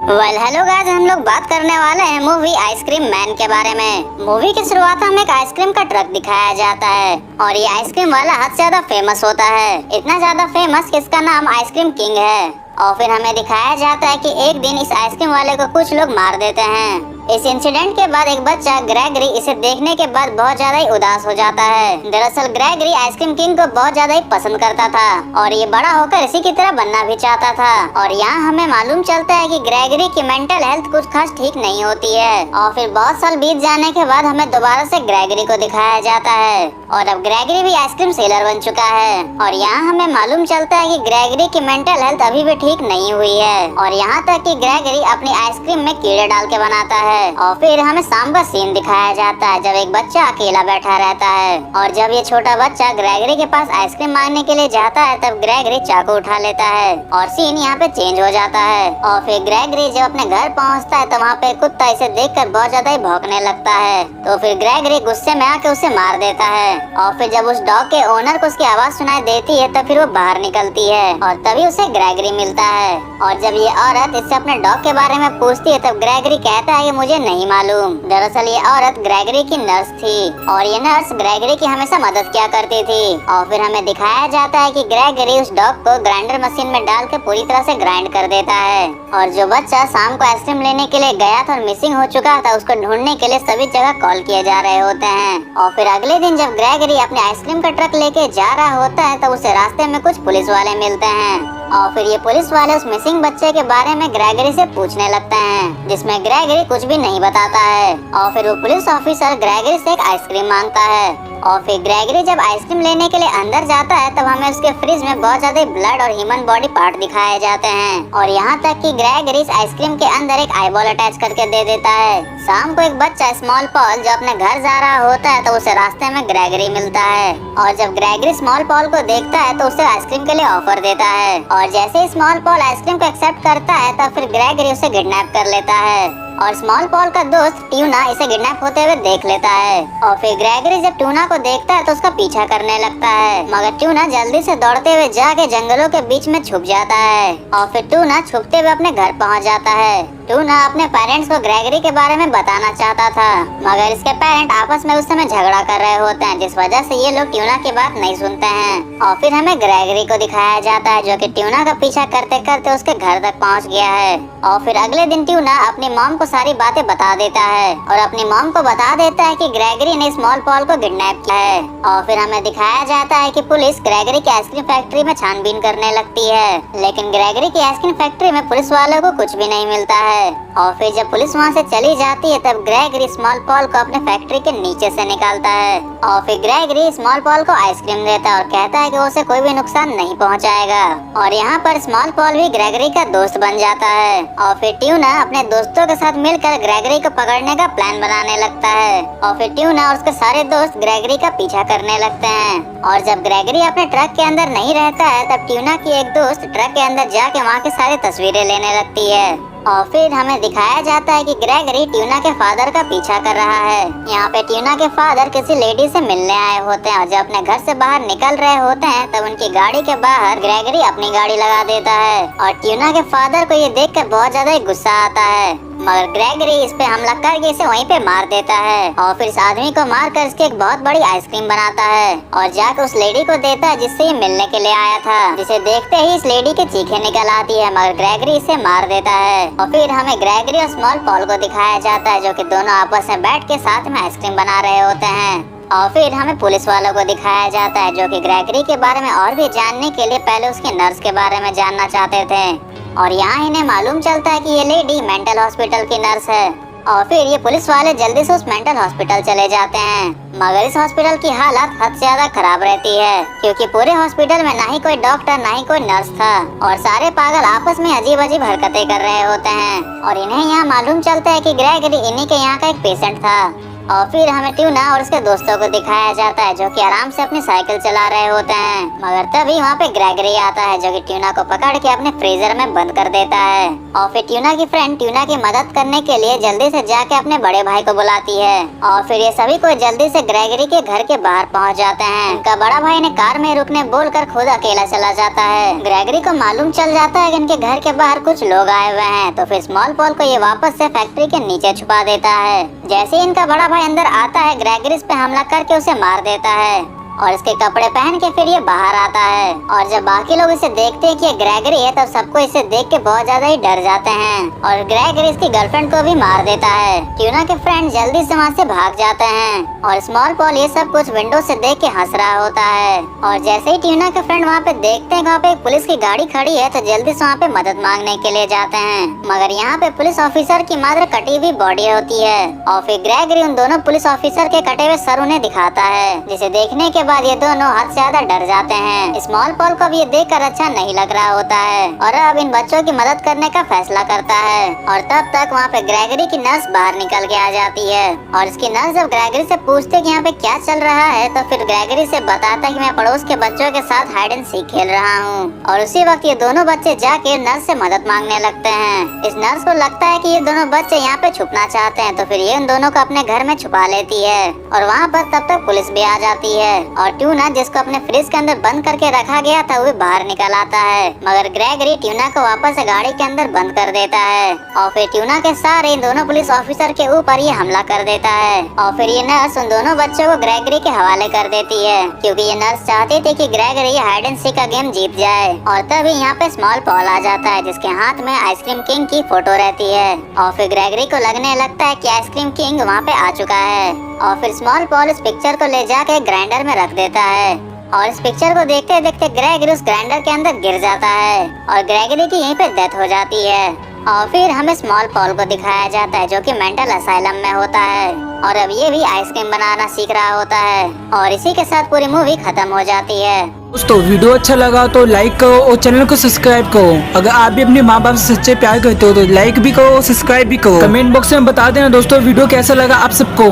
Hello guys, हम लोग बात करने वाले हैं मूवी आइसक्रीम मैन के बारे में। मूवी की शुरुआत में एक आइसक्रीम का ट्रक दिखाया जाता है और ये आइसक्रीम वाला हद से ज्यादा फेमस होता है। इतना ज्यादा फेमस कि इसका नाम आइसक्रीम किंग है। और फिर हमें दिखाया जाता है कि एक दिन इस आइसक्रीम वाले को कुछ लोग मार देते हैं। इस इंसिडेंट के बाद एक बच्चा ग्रेगरी इसे देखने के बाद बहुत ज्यादा ही उदास हो जाता है। दरअसल ग्रेगरी आइसक्रीम किंग को बहुत ज्यादा ही पसंद करता था और ये बड़ा होकर इसी की तरह बनना भी चाहता था। और यहाँ हमें मालूम चलता है कि ग्रेगरी की मेंटल हेल्थ कुछ खास ठीक नहीं होती है। और फिर बहुत साल बीत जाने के बाद हमें दोबारा से ग्रेगरी को दिखाया जाता है और अब ग्रेगरी भी आइसक्रीम सेलर बन चुका है। और यहाँ हमें मालूम चलता है कि ग्रेगरी की मेंटल हेल्थ अभी भी ठीक नहीं हुई है और यहाँ तक कि ग्रेगरी अपनी आइसक्रीम में कीड़े डाल के बनाता है। और फिर हमें शाम का सीन दिखाया जाता है जब एक बच्चा अकेला बैठा रहता है और जब ये छोटा बच्चा ग्रेगरी के पास आइसक्रीम मांगने के लिए जाता है तब ग्रेगरी चाकू उठा लेता है और सीन यहाँ पे चेंज हो जाता है। और फिर ग्रेगरी जब अपने घर पहुँचता है तो वहाँ पे कुत्ता इसे देखकर बहुत ज्यादा ही भौंकने लगता है। तो फिर ग्रेगरी गुस्से में आके उसे मार देता है और फिर जब उस डॉग के ओनर को उसकी आवाज सुनाई देती है तब फिर वो बाहर निकलती है और तभी उसे ग्रेगरी मिलता है। और जब ये औरत इससे अपने डॉग के बारे में पूछती है तब ग्रेगरी कहता है कि मुझे नहीं मालूम। दरअसल ये औरत ग्रेगरी की नर्स थी और ये नर्स ग्रेगरी की हमेशा मदद किया करती थी। और फिर हमें दिखाया जाता है कि ग्रेगरी उस डॉग को ग्राइंडर मशीन में डाल के पूरी तरह से ग्राइंड कर देता है। और जो बच्चा शाम को आइसक्रीम लेने के लिए गया था और मिसिंग हो चुका था उसको ढूंढने के लिए सभी जगह कॉल किए जा रहे होते हैं। और फिर अगले दिन जब ग्रेगरी अपने आइसक्रीम का ट्रक लेके जा रहा होता है तब उसे रास्ते में कुछ पुलिस वाले मिलते हैं और फिर ये पुलिस वाले उस मिसिंग बच्चे के बारे में ग्रेगरी से पूछने लगते हैं जिसमें ग्रेगरी कुछ भी नहीं बताता है। और फिर वो पुलिस ऑफिसर ग्रेगरी से एक आइसक्रीम मांगता है और फिर ग्रेगरी जब आइसक्रीम लेने के लिए अंदर जाता है तब हमें उसके फ्रिज में बहुत ज्यादा ब्लड और ह्यूमन बॉडी पार्ट दिखाए जाते हैं। और यहाँ तक कि ग्रेगरी इस आइसक्रीम के अंदर एक आईबॉल अटैच करके दे देता है। शाम को एक बच्चा स्मॉल पॉल जो अपने घर जा रहा होता है तो उसे रास्ते में ग्रेगरी मिलता है और जब ग्रेगरी स्मॉल पॉल को देखता है तो उसे आइसक्रीम के लिए ऑफर देता है। और जैसे ही स्मॉल पॉल आइसक्रीम को एक्सेप्ट करता है तब फिर ग्रेगरी उसे किडनैप कर लेता है और स्मॉल पॉल का दोस्त ट्यूना इसे किडनैप होते हुए देख लेता है। और फिर ग्रेगरी जब ट्यूना को देखता है तो उसका पीछा करने लगता है मगर ट्यूना जल्दी से दौड़ते हुए जाके जंगलों के बीच में छुप जाता है और फिर ट्यूना छुपते हुए अपने घर पहुंच जाता है। ट्यूना अपने पेरेंट्स को ग्रेगरी के बारे में बताना चाहता था मगर इसके पेरेंट आपस में उस समय झगड़ा कर रहे होते हैं जिस वजह से ये लोग ट्यूना की बात नहीं सुनते हैं। और फिर हमें ग्रेगरी को दिखाया जाता है जो कि ट्यूना का पीछा करते करते उसके घर तक पहुंच गया है। और फिर अगले दिन ट्यूना अपनी मॉम को सारी बातें बता देता है और अपनी मॉम को बता देता है कि ग्रेगरी ने स्मॉल पॉल को किडनैप किया है। और फिर हमें दिखाया जाता है कि पुलिस ग्रेगरी की आइसक्रीम फैक्ट्री में छानबीन करने लगती है लेकिन ग्रेगरी की आइसक्रीम फैक्ट्री में पुलिस वालों को कुछ भी नहीं मिलता है। और फिर जब पुलिस वहाँ से चली जाती है तब ग्रेगरी स्मॉल पॉल को अपने फैक्ट्री के नीचे से निकालता है और फिर ग्रेगरी स्मॉल पॉल को आइसक्रीम देता है और कहता है कि उसे कोई भी नुकसान नहीं पहुँचाएगा। और यहाँ पर स्मॉल पॉल भी ग्रेगरी का दोस्त बन जाता है और फिर ट्यूना अपने दोस्तों के साथ मिलकर ग्रेगरी को पकड़ने का प्लान बनाने लगता है। और फिर ट्यूना और उसके सारे दोस्त ग्रेगरी का पीछा करने लगते हैं और जब ग्रेगरी अपने ट्रक के अंदर नहीं रहता है तब ट्यूना की एक दोस्त ट्रक के अंदर जाके वहाँ की सारी तस्वीरें लेने लगती है। और फिर हमें दिखाया जाता है कि ग्रेगरी ट्यूना के फादर का पीछा कर रहा है। यहाँ पे ट्यूना के फादर किसी लेडी से मिलने आए होते हैं और जब अपने घर से बाहर निकल रहे होते हैं तब उनकी गाड़ी के बाहर ग्रेगरी अपनी गाड़ी लगा देता है और ट्यूना के फादर को ये देखकर बहुत ज्यादा गुस्सा आता है मगर ग्रेगरी इस पे हमला करके इसे वहीं पे मार देता है और फिर इस आदमी को मारकर इसकी एक बहुत बड़ी आइसक्रीम बनाता है और जाकर उस लेडी को देता है जिससे ये मिलने के लिए आया था। जिसे देखते ही इस लेडी की चीखें निकल आती है मगर ग्रेगरी इसे मार देता है। और फिर हमें ग्रेगरी और स्मॉल पॉल को दिखाया जाता है जो कि दोनों आपस में बैठ के साथ में आइसक्रीम बना रहे होते हैं। और फिर हमें पुलिस वालों को दिखाया जाता है जो कि ग्रेगरी के बारे में और भी जानने के लिए पहले उसके नर्स के बारे में जानना चाहते थे। और यहाँ इन्हें मालूम चलता है कि ये लेडी मेंटल हॉस्पिटल की नर्स है। और फिर ये पुलिस वाले जल्दी से उस मेंटल हॉस्पिटल चले जाते हैं मगर इस हॉस्पिटल की हालत हद से ज्यादा खराब रहती है क्योंकि पूरे हॉस्पिटल में ना ही कोई डॉक्टर ना ही कोई नर्स था और सारे पागल आपस में अजीब अजीब हरकतें कर रहे होते हैं। और इन्हें यहाँ मालूम चलता है कि ग्रेगरी इन्हीं के यहाँ का एक पेशेंट था। और फिर हमें ट्यूना और उसके दोस्तों को दिखाया जाता है जो कि आराम से अपनी साइकिल चला रहे होते हैं। मगर तभी वहाँ पे ग्रेगरी आता है जो कि ट्यूना को पकड़ के अपने फ्रीजर में बंद कर देता है। और फिर ट्यूना की फ्रेंड ट्यूना की मदद करने के लिए जल्दी से जाके अपने बड़े भाई को बुलाती है। और फिर ये सभी को जल्दी से ग्रेगरी के घर के बाहर पहुँच जाते हैं। उनका बड़ा भाई ने कार में रुकने बोलकर खुद अकेला चला जाता है। ग्रेगरी को मालूम चल जाता है कि इनके घर के बाहर कुछ लोग आए हुए हैं, तो फिर स्मॉल पॉल को ये वापस से फैक्ट्री के नीचे छुपा देता है। जैसे ही इनका बड़ा भाई अंदर आता है, ग्रेगरी इस पे हमला करके उसे मार देता है और इसके कपड़े पहन के फिर ये बाहर आता है। और जब बाकी लोग इसे देखते हैं कि ये ग्रेगरी है, तब सबको इसे देख के बहुत ज्यादा ही डर जाते हैं और ग्रेगरी इसकी गर्लफ्रेंड को भी मार देता है। ट्यूना के फ्रेंड जल्दी से वहाँ से भाग जाते हैं और स्मॉल पॉल ये सब कुछ विंडो से देख के हंस रहा होता है। और जैसे ही ट्यूना के फ्रेंड वहाँ पे देखते हैं वहाँ पे एक पुलिस की गाड़ी खड़ी है, तो जल्दी से वहाँ पे मदद मांगने के लिए जाते हैं। मगर यहाँ पे पुलिस ऑफिसर की मात्र कटी हुई बॉडी होती है और फिर ग्रेगरी उन दोनों पुलिस ऑफिसर के कटे हुए सर उन्हें दिखाता है, जिसे देखने के बाद ये दोनों हद से ज्यादा डर जाते हैं। स्मॉल पॉल को भी ये देखकर अच्छा नहीं लग रहा होता है और अब इन बच्चों की मदद करने का फैसला करता है। और तब तक वहाँ पे ग्रेगरी की नर्स बाहर निकल के आ जाती है और इसकी नर्स जब ग्रेगरी से पूछते है कि यहाँ पे क्या चल रहा है, तो फिर ग्रेगरी से बताता है कि मैं पड़ोस के बच्चों के साथ हाइड एंड सीक खेल रहा हूँ। और उसी वक्त ये दोनों बच्चे जाके नर्स से मदद मांगने लगते हैं। इस नर्स को लगता है कि ये दोनों बच्चे यहाँ पे छुपना चाहते हैं, तो फिर ये इन दोनों को अपने घर में छुपा लेती है और वहाँ पर तब तक पुलिस भी आ जाती है। और ट्यूना जिसको अपने फ्रिज के अंदर बंद करके रखा गया था, वो बाहर निकल आता है। मगर ग्रेगरी ट्यूना को वापस से गाड़ी के अंदर बंद कर देता है और फिर ट्यूना के सारे इन दोनों पुलिस ऑफिसर के ऊपर ये हमला कर देता है। और फिर ये नर्स उन दोनों बच्चों को ग्रेगरी के हवाले कर देती है, क्योंकि ये नर्स चाहती थी कि ग्रेगरी हाइड एंड सीक का गेम जीत जाए। और तभी यहाँ पे स्मॉल पॉल आ जाता है, जिसके हाथ में आइसक्रीम किंग की फोटो रहती है। और फिर ग्रेगरी को लगने लगता है कि आइसक्रीम किंग वहाँ पे आ चुका है। और फिर स्मॉल पॉल इस पिक्चर को ले जाके ग्राइंडर में रख देता है और इस पिक्चर को देखते देखते ग्रेगरी उस ग्राइंडर के अंदर गिर जाता है और ग्रेगरी की यहीं पे डेथ हो जाती है। और फिर हमें स्मॉल पॉल को दिखाया जाता है जो कि मेंटल असाइलम में होता है और अब ये भी आइसक्रीम बनाना सीख रहा होता है। और इसी के साथ पूरी मूवी खत्म हो जाती है। दोस्तों वीडियो अच्छा लगा तो लाइक करो और चैनल को सब्सक्राइब करो। अगर आप भी अपने माँ बाप से सच्चे प्यार करते हो तो लाइक भी करो और सब्सक्राइब भी करो। कमेंट बॉक्स में बता देना दोस्तों वीडियो कैसा लगा आप सबको।